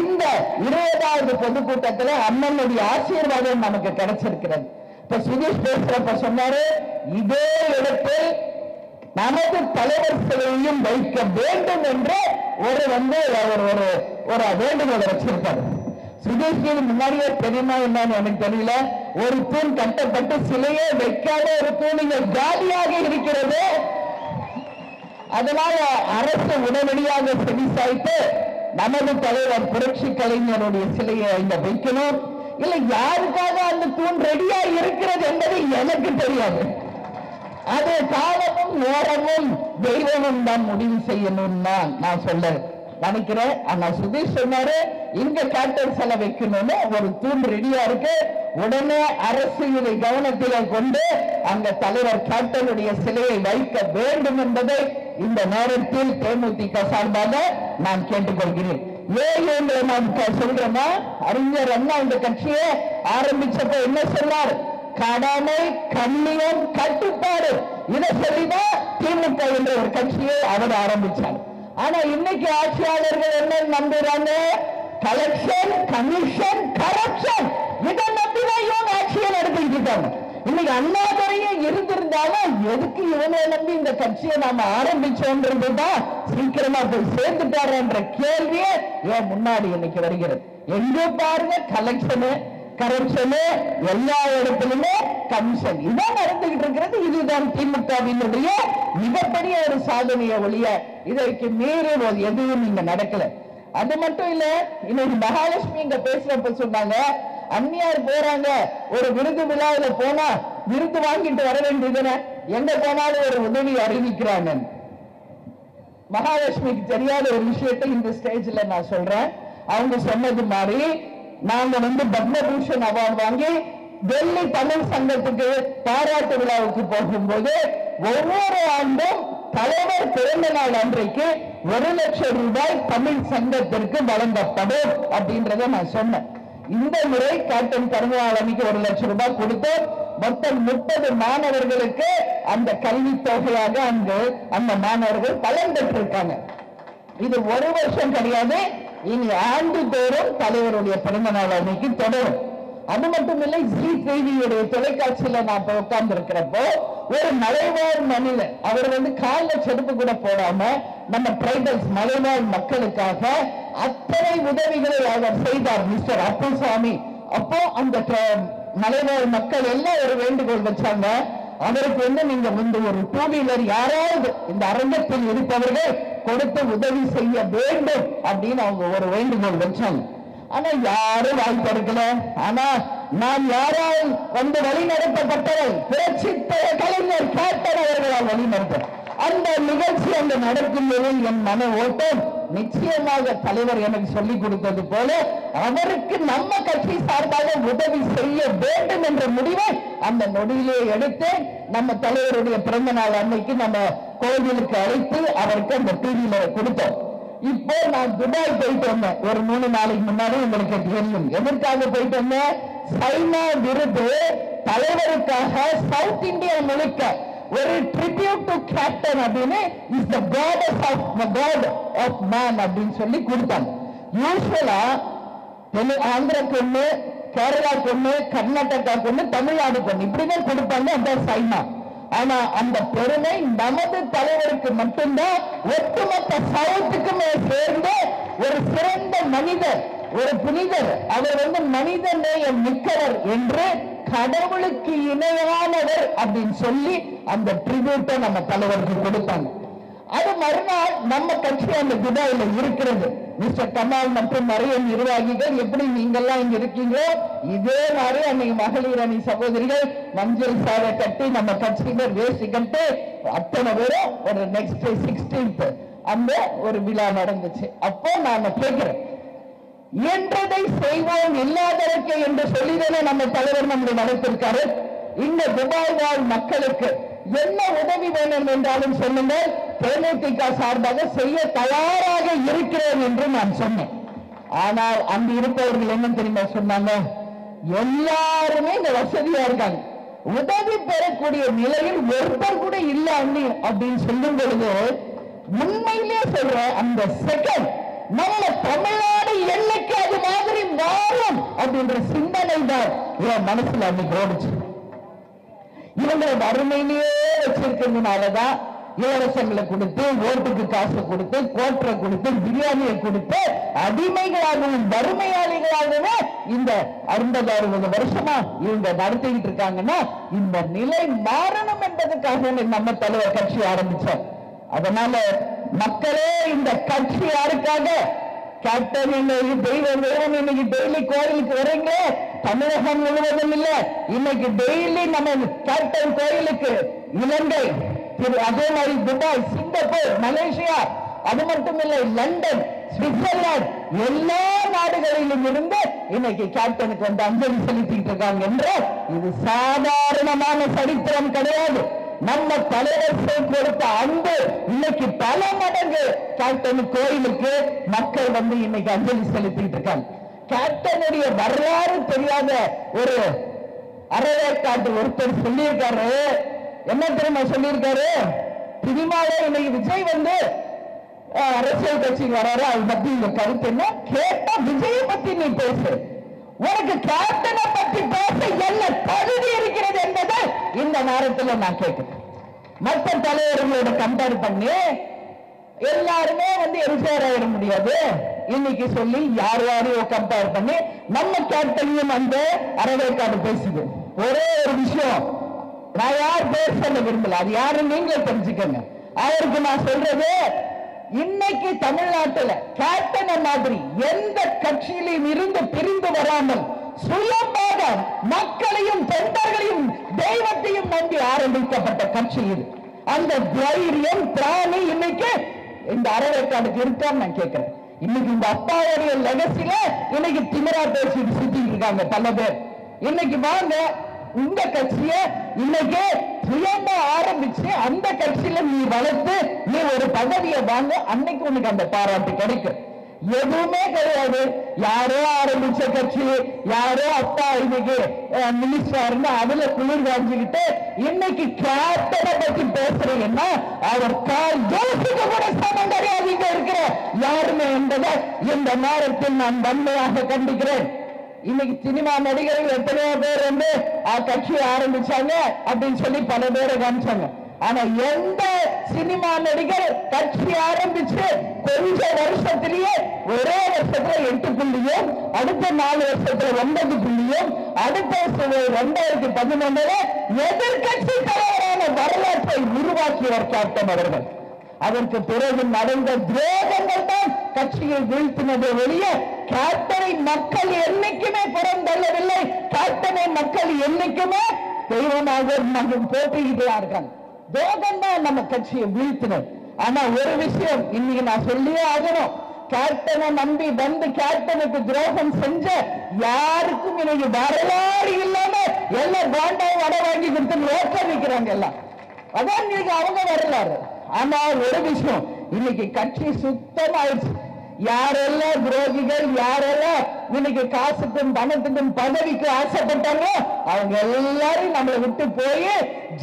இந்த 20வது பொதுக்கூட்டத்தில் அண்ணனுடைய ஆசீர்வாதம் நமக்கு கிடைச்சிருக்கிறது. இப்ப சுதீஷ் பேசுறப்ப சொன்னாரு, இதே இடத்தில் நமது தலைவர் சிலையையும் வைக்க வேண்டும் என்று ஒரு ஒரு வேண்டுகோளை வச்சிருப்பாரு. சுதேஷ் முன்னாடியே தெரியுமா என்னன்னு எனக்கு தெரியல. ஒரு தூண் கட்டப்பட்டு சிலையே வைக்காத ஒரு தூண் இங்க காலியாக இருக்கிறது. அதனால அரசு உடனடியாக செவிசாய்த்து நமது தலைவர் புரட்சி கலைஞருடைய சிலையை இங்க வைக்கணும். இல்ல யாருக்காக அந்த தூண் ரெடியா இருக்கிறது என்பது எனக்கு தெரியாது. அது காலமும் நேரமும் தெய்வமும் தான் முடிவு செய்யணும் நான் சொல்ல நினைக்கிறேன். ஆனா சுதீஷ் சொன்னாரு, இங்க கேப்டன் சிலை வைக்கணும்னு ஒரு தூண் ரெடியா இருக்கு. உடனே அரசு இதை கவனத்திலே கொண்டு அங்க தலைவர் கேப்டனுடைய சிலையை வைக்க வேண்டும் என்பதை இந்த நேரத்தில் தேமுதிக சார்பாக நான் கேட்டுக்கொள்கிறேன். ஏன் நான் சொல்றேன்னா, அறிஞர் அண்ணா இந்த கட்சியை ஆரம்பிச்சப்ப என்ன சொன்னார்? கடமை, கண்ணியம், கட்டுப்பாடு, இதை சொல்லிதான் திமுக என்ற ஒரு கட்சியை அவர் ஆரம்பிச்சார். ஆனா இன்னைக்கு ஆட்சியாளர்கள் என்ன நம்புறாங்க? கலெக்ஷன், கமிஷன், கரப்ஷன், இதை நம்பிதான் இவங்க ஆட்சியை நடத்திட்டு இருக்காங்க. இன்னைக்கு அண்ணாதுரையே இருந்திருந்தாலும் எதுக்கு இவனை நம்பி இந்த கட்சியை நாம ஆரம்பிச்சோன்றதுதான் சீக்கிரமா போய் சேர்ந்துட்டாரு என்ற கேள்வியே ஏன் முன்னாடி இன்னைக்கு வருகிறது. எங்க பாருங்க கலெக்ஷனு, கரப்ஷனு, எல்லா இடத்திலுமே கமிஷன், இதான் நடந்துகிட்டு இருக்கிறது. இதுதான் திமுகவினுடைய மிகப்பெரிய ஒரு சாதனைய ஒழிய இதற்கு மீறி எதுவும் இங்க நடக்கல. அது மட்டும் இல்ல, இன்னைக்கு மகாலட்சுமி இங்க பேசுறப்ப சொன்னாங்க, அந்நியார் போறாங்க ஒரு விருது விழாவில போனா விருது வாங்கிட்டு வர வேண்டியதுன்னு எங்க போனாலும் ஒரு உதவி அறிவிக்கிறாங்க. மகாலட்சுமிக்கு தெரியாத ஒரு விஷயத்தை இந்த ஸ்டேஜ்ல நான் சொல்றேன். அவங்க சொன்னது மாதிரி நாங்க பத்மபூஷன் அவார்டு வாங்கி டெல்லி தமிழ் சங்கத்துக்கு பாராட்டு விழாவுக்கு போகும்போது ஒவ்வொரு ஆண்டும் தலைவர் பிறந்த நாள் அன்றைக்கு 1 லட்சம் ரூபாய் தமிழ் சங்கத்திற்கு வழங்கப்படும் அப்படின்றத நான் சொன்னேன். இந்த முறை கேப்டன் கருணாநிதிக்கு 1 லட்சம் ரூபாய் கொடுத்து மொத்தம் 30 மாணவர்களுக்கு அந்த கல்வி தொகையாக அந்த மாணவர்கள் பலன் பெற்றிருக்காங்க. இது ஒரு வருஷம் கிடையாது, இனி ஆண்டுதோறும் தலைவருடைய பிறந்த நாள் அன்னைக்கு தொடரும். அது மட்டும் இல்லை, ஜி டிவியுடைய தொலைக்காட்சியில நான் உட்கார்ந்து இருக்கிறப்போ ஒரு மலைவாழ் மனிதர், அவர் காலில் செருப்பு கூட போடாம நம்ம ட்ரைபல்ஸ் மலைவாழ் மக்களுக்காக அத்தனை உதவிகளை அவர் செய்தார், மிஸ்டர் அப்புசாமி. அப்போ அந்த மலைவாழ் மக்கள் எல்லாம் ஒரு வேண்டுகோள் வச்சாங்க, அவருக்கு நீங்க ஒரு 2 வீலர் யாராவது இந்த அரங்கத்தில் இருப்பவர்கள் கொடுத்து உதவி செய்ய வேண்டும் அப்படின்னு அவங்க ஒரு வேண்டுகோள் வச்சாங்க. ஆனா யாரும் வாய்ப்பு எடுக்கல. ஆனா நான் யாரால் வழி நடத்தப்பட்டவர்கள் புரட்சி கலைஞர் கேப்டன் அவர்களால் வழி நடத்த அந்த நிகழ்ச்சி அங்கு நடக்கும்போது என் மன ஓட்டம் நிச்சயமாக தலைவர் எனக்கு சொல்லிக் கொடுத்தது போல அவருக்கு நம்ம கட்சி சார்பாக உதவி செய்ய வேண்டும் என்ற முடிவை அந்த நொடியிலே எடுத்து நம்ம தலைவருடைய பிறந்த நாள் அன்னைக்கு நம்ம கோவிலுக்கு அழைத்து அவருக்கு அந்த டிவியில கொடுத்தோம். இப்போ நான் துபாய் போயிட்டு வந்தேன் ஒரு 3 நாளைக்கு முன்னாடி, உங்களுக்கு தெரியும் எதற்காக போயிட்டு வந்தேன். சைனா விருது தலைவருக்காக சவுத் இந்தியா முழுக்க ஒரு ட்ரிபியூட் டு கேப்டன் அப்படின்னு is the gods of the god of man அப்படின்னு சொல்லி கொடுத்தாங்க. யூசுவலா ஆந்திராக்கு ஒண்ணு, கேரளாக்கு ஒண்ணு, கர்நாடகாக்கு ஒண்ணு, தமிழ்நாடுக்கு ஒண்ணு இப்படிதான் கொடுப்பாங்க. அதான் சைனா. ஆனா அந்த பெருமை நமது தலைவருக்கு மட்டும்தான். ஒட்டுமொத்த சவுத்துக்குமே சேர்ந்து ஒரு சிறந்த மனிதர், ஒரு புனிதர், அவர் மனித நேயம் மிக்கவர் என்று கடவுளுக்கு இணையானவர் அப்படின்னு சொல்லி அந்த ட்ரிபியூட்டை நம்ம தலைவருக்கு கொடுத்தாங்க. அது மறுநாள் நம்ம கட்சி அந்த துபாயில இருக்கிறது. மிஸ்டர் கமால் மற்றும் நிறைய நிர்வாகிகள் எப்படி நீங்கெல்லாம் இங்க இருக்கீங்களோ இதே மாதிரி அன்னைக்கு மகளிர் அணி சகோதரிகள் மஞ்சள் சாரை கட்டி நம்ம கட்சியினர் வேசி கட்டு அத்தனை பேரும் ஒரு நெக்ஸ்ட் 16th அந்த ஒரு விழா நடந்துச்சு. அப்போ நாம கேட்கிறேன், இயன்றதை செய்வோம் இல்லாததற்கு என்று சொல்லிதானே நம்ம தலைவர் நம்முடைய நடத்திருக்காரு. இந்த துபாய் வாழ் மக்களுக்கு என்ன உதவி வேணும் என்றாலும் சொல்லுங்கள், தேமுதிக சார்பாக செய்ய தயாராக இருக்கிறேன் என்று நான் சொன்னேன். ஆனால் அங்கு இருப்பவர்கள் என்ன தெரியுமா சொன்னாங்க, எல்லாருமே இந்த வசதியா இருக்காங்க, உதவி பெறக்கூடிய நிலையில் ஒருத்தர் கூட இல்ல அண்ணி அப்படின்னு சொல்லும் பொழுது உண்மையிலேயே சொல்ற அந்த செகண்ட் நம்ம தமிழ்நாடு எண்ணிக்கை அது மாதிரி மாறும் அப்படின்ற சிந்தனை தான் என் மனசுல அன்னைக்கு ஓடிச்சு. இவங்களை வறுமையிலேயே வச்சிருக்கிறதுனாலதான் இலவசங்களை கொடுத்து, ஓட்டுக்கு காசு கொடுத்து, கோட்டரை கொடுத்து, பிரியாணியை கொடுத்து அடிமைகளாகவும் வறுமையாளிகளாகவே இந்த 50-60 வருஷமா இவங்க நடத்திக்கிட்டு இருக்காங்கன்னா இந்த நிலை மாறணும் என்பதற்காக நம்ம தலைவர் கட்சி ஆரம்பிச்சார். அதனால மக்களே இந்த கட்சி யாருக்காக? கேப்டன் இன்னைக்கு தெய்வம் வேணும், இன்னைக்கு டெய்லி கோயிலுக்கு வரீங்க, தமிழகம் முழுவதும் இல்ல, இன்னைக்கு டெய்லி நம்ம கேப்டன் கோயிலுக்கு இலங்கை, அதே மாதிரி துபாய், சிங்கப்பூர், மலேசியா, அது மட்டும் இல்லை லண்டன், சுவிட்சர்லாந்து எல்லா நாடுகளிலும் இருந்து இன்னைக்கு கேப்டனுக்கு அஞ்சலி செலுத்திட்டு இருக்காங்க என்ற இது சாதாரணமான சரித்திரம் கிடையாது. நம்ம தலைவர் கொடுத்த அன்பு இன்னைக்கு பல மடங்கு கேப்டன் கோயிலுக்கு மக்கள் இன்னைக்கு அஞ்சலி செலுத்திட்டு இருக்காங்க. கேப்டனுடைய வரலாறு தெரியாத ஒரு அறவேற்காட்டு ஒருத்தர் சொல்லியிருக்காரு. என்ன தெரியுமா சொல்லியிருக்காரு? சினிமாவே இன்னைக்கு விஜய் அரசியல் கட்சிக்கு வராரு, அது பத்தி இந்த கருத்து என்ன கேட்டா, விஜயை பத்தி நீ பேசு, உனக்கு கேப்டனை பத்தி பேச என்ன தகுதி இருக்கிறது என்பதை இந்த நேரத்தில் நான் கேட்கிறேன். மற்ற தலைவர்களோட கம்பேர் பண்ணி எல்லாருமே எம்ஜிஆர் ஆயிட முடியாது இன்னைக்கு சொல்லி யார் யாரையும் கம்பேர் பண்ணி நம்ம கேப்டனையும் அறவேற்காடு பேசுது. ஒரே ஒரு விஷயம் நான் யார் பேர் சொல்ல விரும்பல, அது யாரும் நீங்களே தெரிஞ்சுக்கங்க. அவருக்கு நான் சொல்றது, இன்னைக்கு தமிழ்நாட்டில் கேப்டன் மாதிரி எந்த கட்சியிலும் இருந்து பிரிந்து வராமல் சுயமாக மக்களையும் தொண்டர்களையும் தெய்வத்தையும் நம்பி ஆரம்பிக்கப்பட்ட கட்சி இது. அந்த தைரியம் பிராணி இன்னைக்கு இந்த அறவேற்காடுக்கு இருக்கான்னு நான் கேட்கிறேன். இன்னைக்கு இந்த அப்பாவுடைய லெகசில இன்னைக்கு திமிரா பேசிட்டு சுத்திட்டு இருக்காங்க பல பேர். இன்னைக்கு வாங்க உங்க கட்சிய இன்னைக்கு சுயமா ஆரம்பிச்சு அந்த கட்சியில நீ வளர்த்து நீ ஒரு பதவியை வாங்க, அன்னைக்கு உனக்கு அந்த பாராட்டு கிடைக்கும். எதுவுமே கிடையாது. யாரோ ஆரம்பிச்ச கட்சி, யாரோ அப்பா இன்னைக்கு மினிஸ்டரா இருந்து அதுல குளிர் காஞ்சுக்கிட்டு இன்னைக்கு கேப்டனை பத்தி பேசுறீங்கன்னா அவர் கால் ஜோசுக்கு கூட சமம் கிடையாது இங்க இருக்கிற யாருமே என்பதை இந்த நேரத்தில் நான் வன்மையாக கண்டிக்கிறேன். இன்னைக்கு சினிமா நடிகர்கள் எத்தனையோ பேர் வந்து கட்சியை ஆரம்பிச்சாங்க அப்படின்னு சொல்லி பல பேரை காமிச்சாங்க. ஆனா எந்த சினிமா நடிகர் கட்சி ஆரம்பிச்சு கொஞ்ச வருஷத்திலேயே ஒரே வருஷத்துல 8 புள்ளியும், அடுத்த 4 வருஷத்துல 9 புள்ளியும், அடுத்த 2011 எதிர்கட்சி தலைவரான வரலாற்றை உருவாக்கியவர் கேப்டன் அவர்கள். அதற்கு பிறகு நடந்த துரோகங்கள் தான் கட்சியை வீழ்த்தினதை வெளியே கேப்டனை மக்கள் என்னைக்குமே புறந்தள்ளவில்லை. கேப்டனை மக்கள் என்னைக்குமே தெய்வமாக போட்டியிட்டார்கள். துரோகம் தான் நம்ம கட்சியை வீழ்த்தினது. ஆனா ஒரு விஷயம் இன்னைக்கு நான் சொல்லியே ஆகணும். கேப்டனை நம்பி வந்து கேப்டனுக்கு துரோகம் செஞ்ச யாருக்கும் இன்னைக்கு வரலாறு இல்லாம எல்லாம் பாண்டாவை வட வாங்கி கொடுத்து ஓட்ட வைக்கிறாங்க எல்லாம். அதான் இன்னைக்கு அவங்க வரலாறு. ஆனா ஒரு விஷயம், இன்னைக்கு கட்சி சுத்தமாயிடுச்சு. யாரெல்லாம் துரோகிகள், யாரெல்லாம் இன்னைக்கு காசுக்கும் பணத்துக்கும் பதவிக்கு ஆசைப்பட்டாங்க அவங்க எல்லாரும் நம்மளை விட்டு போய்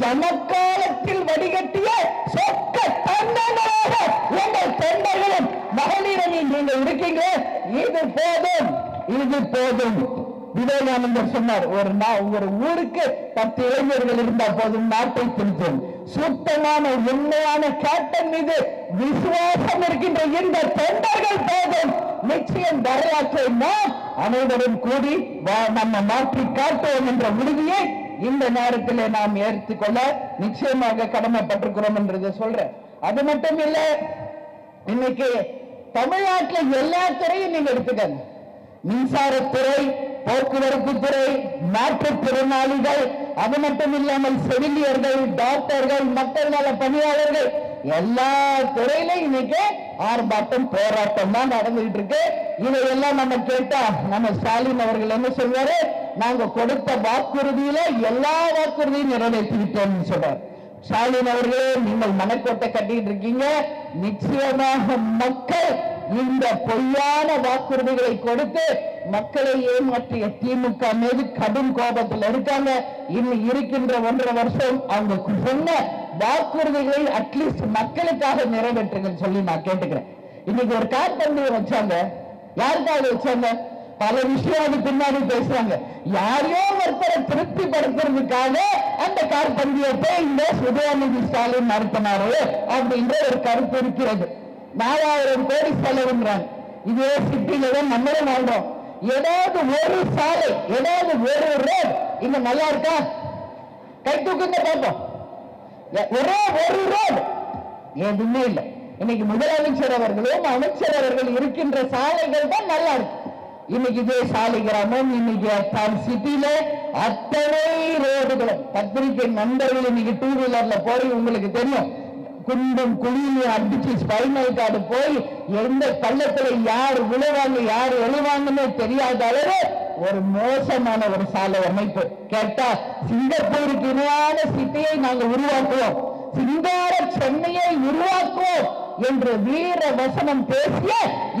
ஜனக்காலத்தில் வடிகட்டிய சொக்க தண்டங்களாக எங்கள் தொண்டர்களும் மகளிரணியும் நீங்க இருக்கீங்க. இது போதும், இது போதும். விவேகானந்தர் சொன்னார், ஒரு ஊருக்கு 10 இளைஞர்கள் இருந்தா போதும் நாட்டை திருத்தும். சுத்தமான உண்மையான கேப்டன் மீது விசுவாசம் இருக்கின்ற இந்த தொண்டர்கள் போதும். நிச்சயம் வரலாற்றை நாம் அனைவரும் கூடி நம்ம மாற்றி காட்டுவோம் என்ற உறுதியை இந்த நேரத்தில் நாம் ஏற்றுக்கொள்ள நிச்சயமாக கடமைப்பட்டிருக்கிறோம் என்றதை சொல்றேன். அது மட்டும் இல்ல, இன்னைக்கு தமிழ்நாட்டில் எல்லா துறையும் நீங்க எடுத்துக்கங்க. மின்சாரத்துறை, போக்குவரத்து துறை, மாற்றுத்திறனாளிகள், அது மட்டும் இல்லாமல் செவிலியர்கள், டாக்டர்கள், மக்கள் நல பணியாளர்கள், எல்லா துறையிலும் இன்னைக்கு ஆர்ப்பாட்டம் போராட்டம் தான் நடந்துகிட்டு இருக்கு. இதையெல்லாம் நம்ம கேட்டா நம்ம ஸ்டாலின் அவர்கள் என்ன சொல்வாரு, நாங்க கொடுத்த வாக்குறுதியில எல்லா வாக்குறுதியும் நிறைவேற்றிவிட்டோம் சொல்றாரு. ஸ்டாலின் அவர்களே, நீங்கள் மனக்கோட்டை கட்டிட்டு இருக்கீங்க. நிச்சயமாக மக்கள் இந்த பொய்யான வாக்குறுதிகளை கொடுத்து மக்களை ஏமாற்றிய திமுக மீது கடும் கோபத்தில் இருக்காங்க. இன்னும் இருக்கின்ற 1.5 வருஷம் அவங்க சொன்ன வாக்குறுதிகளை அட்லீஸ்ட் மக்களுக்காக நிறைவேற்றுங்க சொல்லி நான் கேட்டுக்கிறேன். இன்னைக்கு ஒரு காற்பந்தயம் வச்சாங்க. யாருக்காக வச்சாங்க? பல விஷயம் அது பின்னாடி பேசுறாங்க. யாரையோ ஒருத்தரை திருப்தி படுத்துறதுக்காக அந்த காற்பந்தயத்தை இந்த உதயநிதி ஸ்டாலின் நடத்தினாரு அப்படின்ற ஒரு கருத்து இருக்கிறது. 4000 கோடி செலவுன்றாங்க. இதே சிட்டியில தான் நம்மளும் வாழ்றோம். ஏதாவது ஒரு சாலை, ஏதாவது ஒரு ரோடு இங்க நல்லா இருக்கா? கை தூக்குங்க பார்ப்போம். ஒரே ஒரு ரோடு எதுவுமே இல்லை. இன்னைக்கு முதலமைச்சர் அவர்களும் அமைச்சர் அவர்கள் இருக்கின்ற சாலைகள் தான் நல்லா இருக்கு. இன்னைக்கு இதே சாலை கிராமம், இன்னைக்கு சிட்டியில அத்தனை ரோடுகளும் பத்திரிகை நண்பர்கள் இன்னைக்கு 2 வீலர்ல போய் உங்களுக்கு தெரியும், குண்டும் குழியும் அடிச்சு ஸ்பைனல் கார்டு போய் எந்த பள்ளத்துல யார் விழுவாங்க யார் எழுவாங்கன்னு தெரியாத அளவு ஒரு மோசமான ஒரு சாலை அமைப்பு. கேட்டா சிங்கப்பூருக்கு இணையான சிட்டியை நாங்கள் உருவாக்குவோம், சிங்கார சென்னையை உருவாக்குவோம் என்று வீர வசனம் பேசிய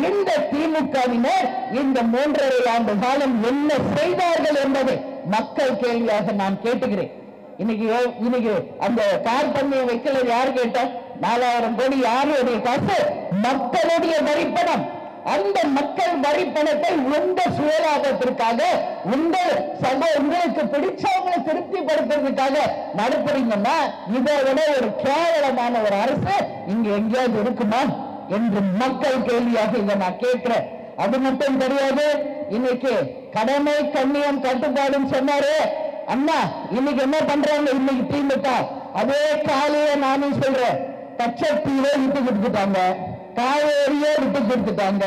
இந்த திமுகவினர் இந்த 3.5 ஆண்டு காலம் என்ன செய்தார்கள் என்பதை மக்கள் கேள்வியாக நான் கேட்டுகிறேன். இன்னைக்கு அந்த கார் பந்தயம் வைக்கல யாரு கேட்டா? 4000 கோடி யாருடைய காசு? மக்களுடைய வரிப்பணம். அந்த மக்கள் வரிப்பணத்தை உங்க சுயலாபத்திற்காக, உங்களுக்கு பிடிச்சவங்களை திருப்திப்படுத்துறதுக்காக நடத்துறீங்கன்னா இதை விட ஒரு கேவலமான ஒரு அரசு இங்க எங்கேயாவது இருக்குமா என்று மக்கள் கேள்வியாக இதை நான் கேட்கிறேன். அது மட்டும் தெரியாது, இன்னைக்கு கடமை கண்ணியம் கட்டுப்பாடுன்னு சொன்னாரு அண்ணா. இன்னைக்கு என்ன பண்றாங்க? இன்னைக்கு திமுக அதே காலையே நானும் சொல்றேன், கச்சத்தீவை விட்டு கொடுத்துட்டாங்க, காவேரியே விட்டு கொடுத்துட்டாங்க,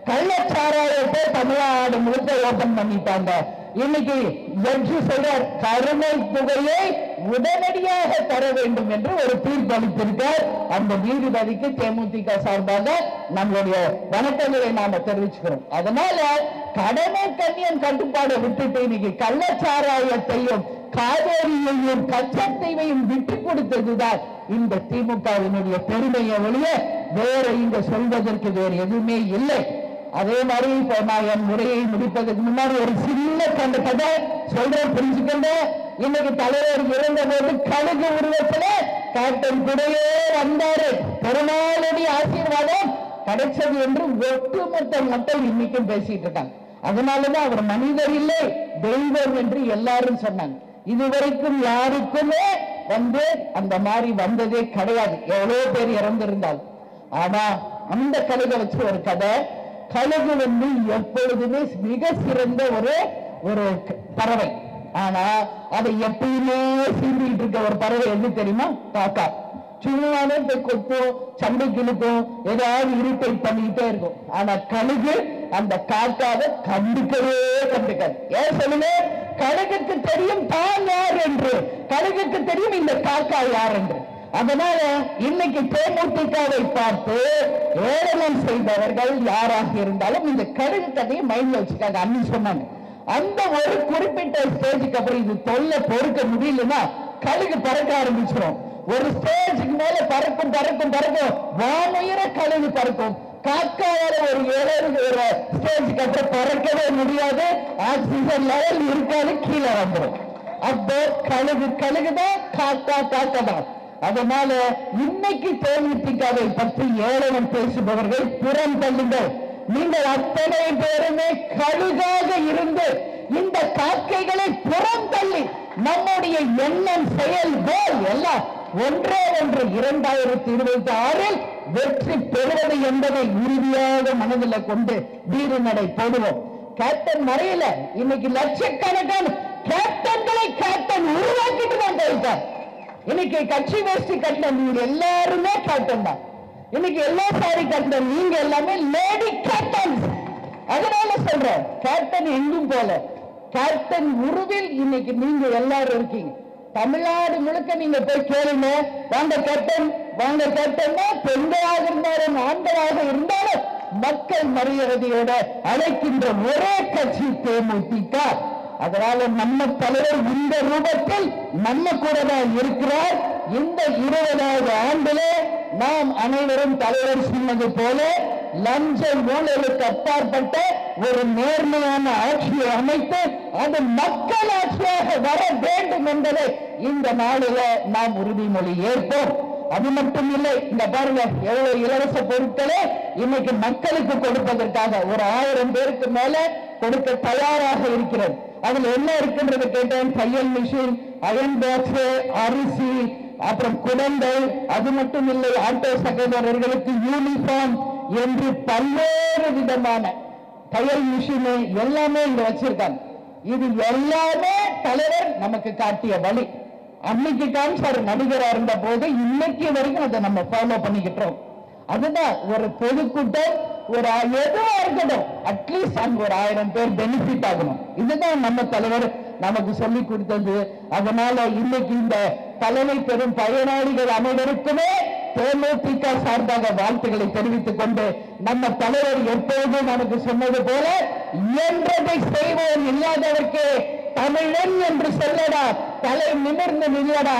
கள்ளச்சாராயத்தை தமிழ்நாடு முழுக்க ஓபன் பண்ணிட்டாங்க. இன்னைக்கு ஜட்ஜி சொல்றார், கருணை தொகையை உடனடியாக தர வேண்டும் என்று ஒரு தீர்ப்பு அளித்திருக்கார். அந்த நீதிபதிக்கு தேமுதிக சார்பாக நம்மளுடைய வணக்கங்களை நாம தெரிவிச்சுக்கிறோம். அதனால கடமை கண்ணியம் கட்டுப்பாடை விட்டுட்டு இன்னைக்கு கள்ளச்சாராயத்தையும் காவேரியையும் கச்சத்தீவையும் விட்டு கொடுத்ததுதான் இந்த திமுகவினுடைய பெருமையை ஒழிய வேற இங்க சொல்வதற்கு வேறு எதுவுமே இல்லை. அதே மாதிரி இப்ப நான் என் உரையை முடிப்பதற்கு முன்னாடி ஒரு சின்ன கதை சொல்றேன், புரிஞ்சுக்கங்க. இன்னைக்கு தலைவர் இருந்த போது கழுகு உருவத்துல கேப்டன் கூடயே வந்தாரு. பெருமாளுடைய ஆசீர்வாதம் கிடைச்சது என்று ஒட்டுமொத்த மக்கள் இன்னைக்கும் பேசிட்டு இருக்காங்க. அதனாலதான் அவர் மனிதர் இல்லை தெய்வம் என்று எல்லாரும் சொன்னாங்க. இதுவரைக்கும் யாருக்குமே அந்த மாதிரி வந்ததே கிடையாது, எவ்வளவு பேர் இறந்திருந்தால். ஆனா அந்த கழுகை வச்சு ஒரு கதை. கழுகு எப்பொழுதுமே மிக சிறந்த ஒரு பறவை. ஆனா அதை எப்பயுமே சீண்டிட்டு இருக்க ஒரு பறவை எது தெரியுமா? காக்கா. சும்மாவே போய் கொத்தும், சண்டைக்கு இழுக்கும், ஏதாவது இரிட்டேட் பண்ணிக்கிட்டே இருக்கும். ஆனா கழுகு அந்த காக்காவை கண்டுக்கவே கண்டுக்காது. ஏன் சொல்லுங்க? கழுகுக்கு தெரியும் தான் யார் என்று, கழுகுக்கு தெரியும் இந்த காக்கா யார் என்று. அதனால இன்னைக்கு தேமுதிகவை பார்த்து ஏளனம் செய்தவர்கள் யாராக இருந்தாலும் இந்த கழுகு கதையை மைண்ட்ல வச்சுக்காங்க. அண்ணி சொன்னாங்க, அந்த ஒரு குறிப்பிட்ட ஸ்டேஜுக்கு அப்புறம் இது தொல்லை பொறுக்க முடியலன்னா கழுகு பறக்க ஆரம்பிச்சிடும். ஒரு ஸ்டேஜுக்கு மேல பறக்கும் பறக்கும் பறக்கும், வானுயர கழுகு பறக்கும். காக்காவால ஒரு ஸ்டேஜுக்கு அப்புறம் பறக்கவே முடியாது, ஆக்சிஜன் லெவல் இருக்காது, கீழே வந்துடும். அப்போ கழுகுதான், காக்கா தான். அதனால இன்னைக்கு தேமுதிகவை பற்றி ஏளனம் பேசுபவர்கள் புறம் தள்ளுங்கள். நீங்கள் அத்தனை பேருமே கழுகாக இருந்து இந்த காக்கைகளை புறம் தள்ளி நம்முடைய எண்ணம் செயல் போல் எல்லாம் ஒன்றே ஒன்று 2026 வெற்றி பெறுவது என்பதை உறுதியாக மனதில் கொண்டு வீறு நடை போடுவோம். கேப்டன் மறையல, இன்னைக்கு லட்சக்கணக்கான கேப்டன்களை கேப்டன் உருவாக்கிட்டு தான் போயிட்டார். இன்னைக்கு கட்சி வேஷ்டி கட்டின நீங்க எல்லாருமே கேப்டன் தான். இன்னைக்கு எல்லா சாரி கட்டின நீங்க எல்லாமே லேடி கேப்டன். அதனால சொல்றேன், கேப்டன் எங்கும் போல கேப்டன் உருவில் இன்னைக்கு நீங்க எல்லாரும் இருக்கீங்க. தமிழ்நாடு முழுக்க நீங்க போய் கேளுங்க, வாங்க கேப்டன் வாங்க கேப்டன். பெண்களாக இருந்தாலும் ஆண்களாக இருந்தாலும் மக்கள் மரியாதையோட அழைக்கின்ற ஒரே கட்சி தேமுதிக. அதனால நம்ம தலைவர் இந்த ரூபத்தில் நம்ம கூட தான் இருக்கிறார். இந்த 20வது ஆண்டிலே நாம் அனைவரும் தலைவர் சொன்னது போல லஞ்ச ஊழலுக்கு அப்பாற்பட்ட ஒரு நேர்மையான ஆட்சியை அமைத்து அது மக்கள் ஆட்சியாக வர வேண்டும் என்பதை இந்த நாளில நாம் உறுதிமொழி ஏற்போம். அது மட்டும் இல்லை, இந்த பாருங்க எவ்வளவு இலவச பொருட்களை இன்னைக்கு மக்களுக்கு கொடுப்பதற்காக ஒரு 1000 பேருக்கு மேல கொடுக்க தயாராக இருக்கிறது. அதுல என்ன இருக்குன்றது கேட்டேன். தையல் மிஷின், அயன் பாக்ஸ், அரிசி, அப்புறம் குடங்கள், அது மட்டும் இல்லை ஆட்டோ சகோதரர்களுக்கு யூனிஃபார்ம் என்று பல்வேறு விதமான தையல் மிஷின் எல்லாமே இங்க வச்சிருக்காங்க. இது எல்லாமே தலைவர் நமக்கு காட்டிய வழி. அன்னைக்கு காமிச்சாரு நடிகரா இருந்த போது, இன்னைக்கு வரைக்கும் அதை நம்ம ஃபாலோ பண்ணிக்கிட்டோம். அதுதான் ஒரு பொதுக்கூட்டம், ஒரு எதுவா இருக்கட்டும், அட்லீஸ்ட் அங்க ஒரு 1000 பேர் பெனிஃபிட் ஆகணும். இதுதான் நம்ம தலைவர் நமக்கு சொல்லி கொடுத்தது. அதனால இன்னைக்கு இந்த தலைமை பெறும் பயனாளிகள் அனைவருக்குமே தேமுதிக சார்பாக வாழ்த்துக்களை தெரிவித்துக் கொண்டு, நம்ம தலைவர் எப்போதும் நமக்கு சொன்னது போல இயன்றதை செய்வோம், இல்லாதவர்க்கு தமிழன் என்று சொல்லடா, தலை நிமிர்ந்து நில்லடா,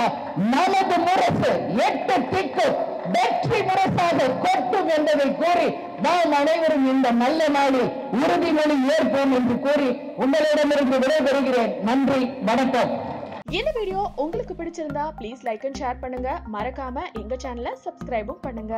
நமது முரசு 8 திக்கு வெற்றி முரசாக கொட்டும் என்பதை கூறி நாம் அனைவரும் இந்த நல்ல நாளில் உறுதிமொழி ஏற்போம் என்று கூறி உங்களிடமிருந்து விடைபெறுகிறேன். நன்றி, வணக்கம். இந்த வீடியோ உங்களுக்கு பிடிச்சிருந்தா ப்ளீஸ் லைக் அண்ட் ஷேர் பண்ணுங்க. மறக்காம எங்க சேனலை சப்ஸ்கிரைபும் பண்ணுங்க.